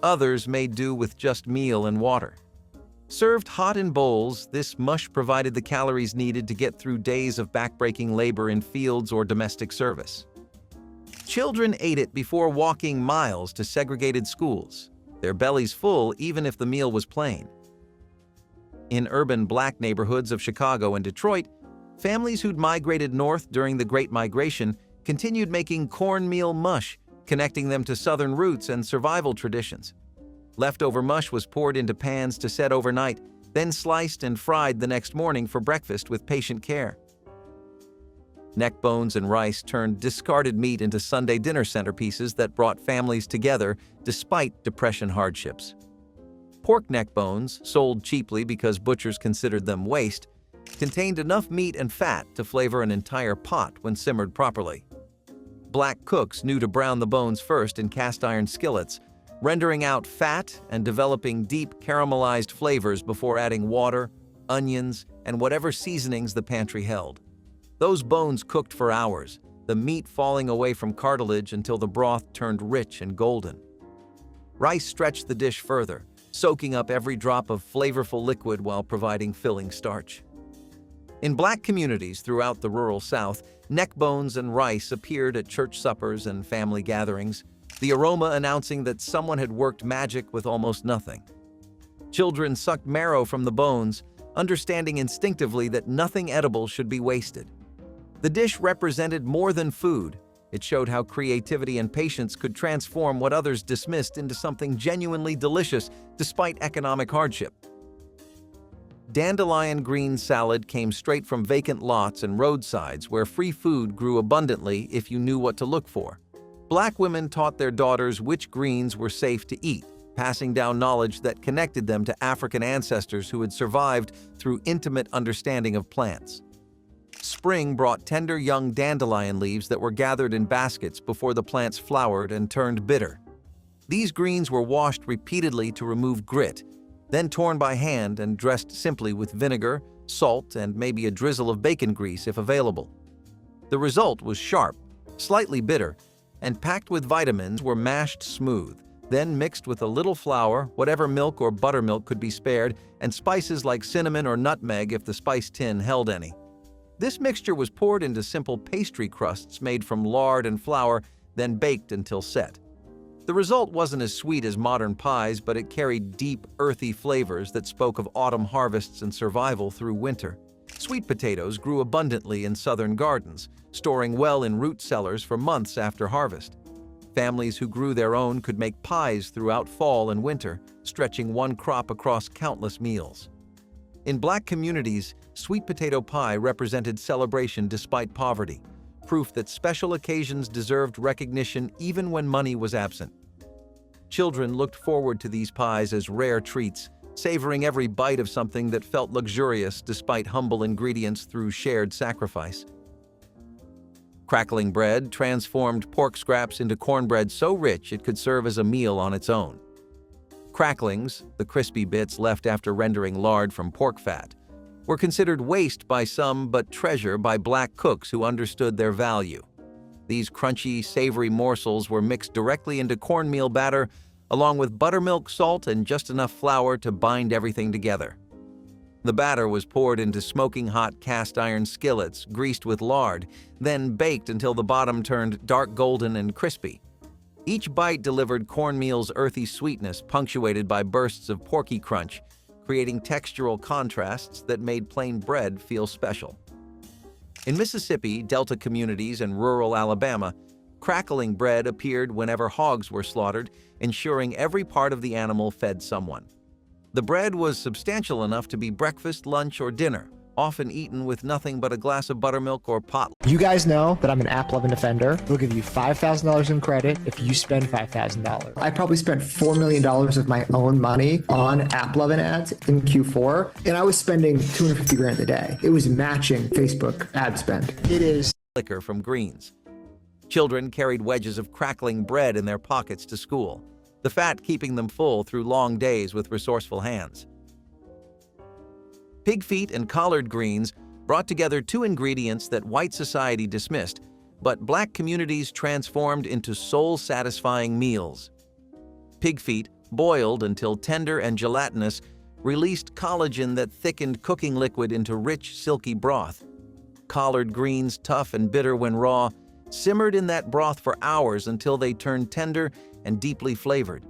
Others made do with just meal and water. Served hot in bowls, this mush provided the calories needed to get through days of backbreaking labor in fields or domestic service. Children ate it before walking miles to segregated schools, their bellies full even if the meal was plain. In urban Black neighborhoods of Chicago and Detroit, families who'd migrated north during the Great Migration continued making cornmeal mush, connecting them to Southern roots and survival traditions. Leftover mush was poured into pans to set overnight, then sliced and fried the next morning for breakfast with patient care. Neck bones and rice turned discarded meat into Sunday dinner centerpieces that brought families together despite Depression hardships. Pork neck bones, sold cheaply because butchers considered them waste, contained enough meat and fat to flavor an entire pot when simmered properly. Black cooks knew to brown the bones first in cast-iron skillets, rendering out fat and developing deep caramelized flavors before adding water, onions, and whatever seasonings the pantry held. Those bones cooked for hours, the meat falling away from cartilage until the broth turned rich and golden. Rice stretched the dish further, soaking up every drop of flavorful liquid while providing filling starch. In Black communities throughout the rural South, neck bones and rice appeared at church suppers and family gatherings, the aroma announcing that someone had worked magic with almost nothing. Children sucked marrow from the bones, understanding instinctively that nothing edible should be wasted. The dish represented more than food. It showed how creativity and patience could transform what others dismissed into something genuinely delicious despite economic hardship. Dandelion green salad came straight from vacant lots and roadsides where free food grew abundantly if you knew what to look for. Black women taught their daughters which greens were safe to eat, passing down knowledge that connected them to African ancestors who had survived through intimate understanding of plants. Spring brought tender young dandelion leaves that were gathered in baskets before the plants flowered and turned bitter. These greens were washed repeatedly to remove grit, then torn by hand and dressed simply with vinegar, salt, and maybe a drizzle of bacon grease if available. The result was sharp, slightly bitter, and packed with vitamins were mashed smooth, then mixed with a little flour, whatever milk or buttermilk could be spared, and spices like cinnamon or nutmeg if the spice tin held any. This mixture was poured into simple pastry crusts made from lard and flour, then baked until set. The result wasn't as sweet as modern pies, but it carried deep, earthy flavors that spoke of autumn harvests and survival through winter. Sweet potatoes grew abundantly in southern gardens, storing well in root cellars for months after harvest. Families who grew their own could make pies throughout fall and winter, stretching one crop across countless meals. In Black communities, sweet potato pie represented celebration despite poverty, proof that special occasions deserved recognition even when money was absent. Children looked forward to these pies as rare treats, savoring every bite of something that felt luxurious despite humble ingredients through shared sacrifice. Crackling bread transformed pork scraps into cornbread so rich it could serve as a meal on its own. Cracklings, the crispy bits left after rendering lard from pork fat, were considered waste by some but treasure by Black cooks who understood their value. These crunchy, savory morsels were mixed directly into cornmeal batter, along with buttermilk, salt, and just enough flour to bind everything together. The batter was poured into smoking hot cast-iron skillets, greased with lard, then baked until the bottom turned dark golden and crispy. Each bite delivered cornmeal's earthy sweetness, punctuated by bursts of porky crunch, creating textural contrasts that made plain bread feel special. In Mississippi, Delta communities, and rural Alabama, crackling bread appeared whenever hogs were slaughtered, ensuring every part of the animal fed someone. The bread was substantial enough to be breakfast, lunch, or dinner, often eaten with nothing but a glass of buttermilk or pot. You guys know that I'm an AppLovin Defender. We'll give you $5,000 in credit if you spend $5,000. I probably spent $4 million of my own money on AppLovin ads in Q4, and I was spending $250 grand a day. It was matching Facebook ad spend. It is liquor from greens. Children carried wedges of crackling bread in their pockets to school, the fat keeping them full through long days with resourceful hands. Pig feet and collard greens brought together two ingredients that white society dismissed, but Black communities transformed into soul-satisfying meals. Pig feet, boiled until tender and gelatinous, released collagen that thickened cooking liquid into rich, silky broth. Collard greens, tough and bitter when raw, simmered in that broth for hours until they turned tender and deeply flavored.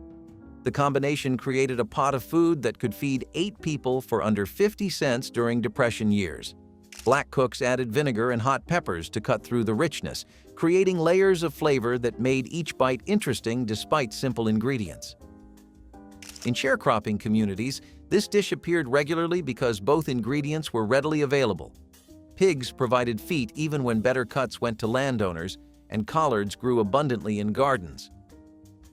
The combination created a pot of food that could feed 8 people for under 50 cents during Depression years. Black cooks added vinegar and hot peppers to cut through the richness, creating layers of flavor that made each bite interesting despite simple ingredients. In sharecropping communities, this dish appeared regularly because both ingredients were readily available. Pigs provided feet even when better cuts went to landowners, and collards grew abundantly in gardens.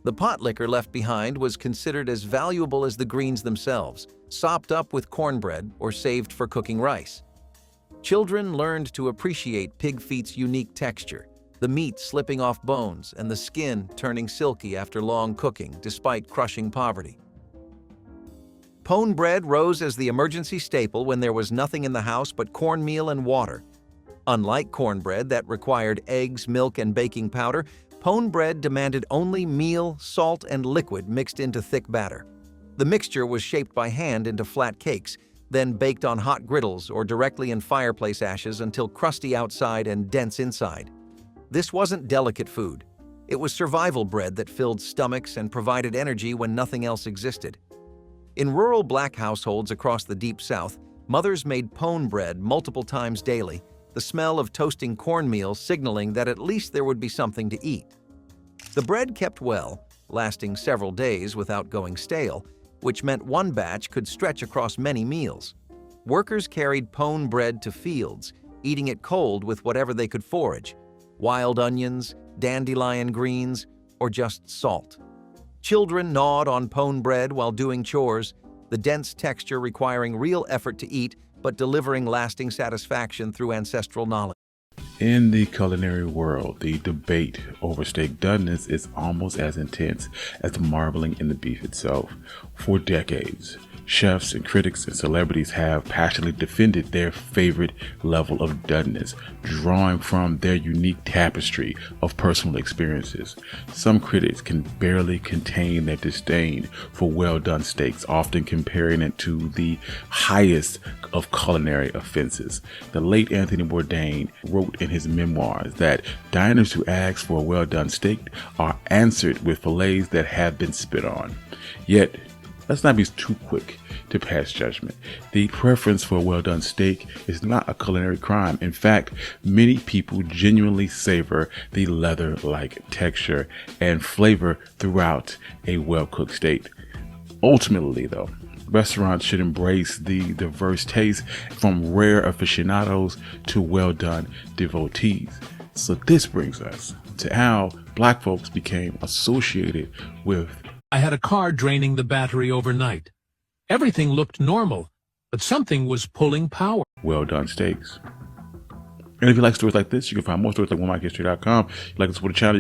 The pot liquor left behind was considered as valuable as the greens themselves, sopped up with cornbread or saved for cooking rice. Children learned to appreciate pig feet's unique texture, the meat slipping off bones and the skin turning silky after long cooking despite crushing poverty. Pone bread rose as the emergency staple when there was nothing in the house but cornmeal and water. Unlike cornbread that required eggs, milk, and baking powder, pone bread demanded only meal, salt, and liquid mixed into thick batter. The mixture was shaped by hand into flat cakes, then baked on hot griddles or directly in fireplace ashes until crusty outside and dense inside. This wasn't delicate food. It was survival bread that filled stomachs and provided energy when nothing else existed. In rural Black households across the Deep South, mothers made pone bread multiple times daily, the smell of toasting cornmeal signaling that at least there would be something to eat. The bread kept well, lasting several days without going stale, which meant one batch could stretch across many meals. Workers carried pone bread to fields, eating it cold with whatever they could forage: wild onions, dandelion greens, or just salt. Children gnawed on pone bread while doing chores, the dense texture requiring real effort to eat but delivering lasting satisfaction through ancestral knowledge. In the culinary world, the debate over steak doneness is almost as intense as the marbling in the beef itself. For decades, chefs and critics and celebrities have passionately defended their favorite level of doneness, drawing from their unique tapestry of personal experiences. Some critics can barely contain their disdain for well-done steaks, often comparing it to the highest of culinary offenses. The late Anthony Bourdain wrote in his memoirs that diners who ask for a well-done steak are answered with fillets that have been spit on. Yet, let's not be too quick to pass judgment. The preference for a well-done steak is not a culinary crime. In fact, many people genuinely savor the leather-like texture and flavor throughout a well-cooked steak. Ultimately, though, restaurants should embrace the diverse taste from rare aficionados to well-done devotees. So this brings us to how Black folks became associated with I had a car draining the battery overnight. Everything looked normal, but something was pulling power. well-done steaks. And if you like stories like this, you can find more stories like OneMikeHistory.com. If you like to support the channel,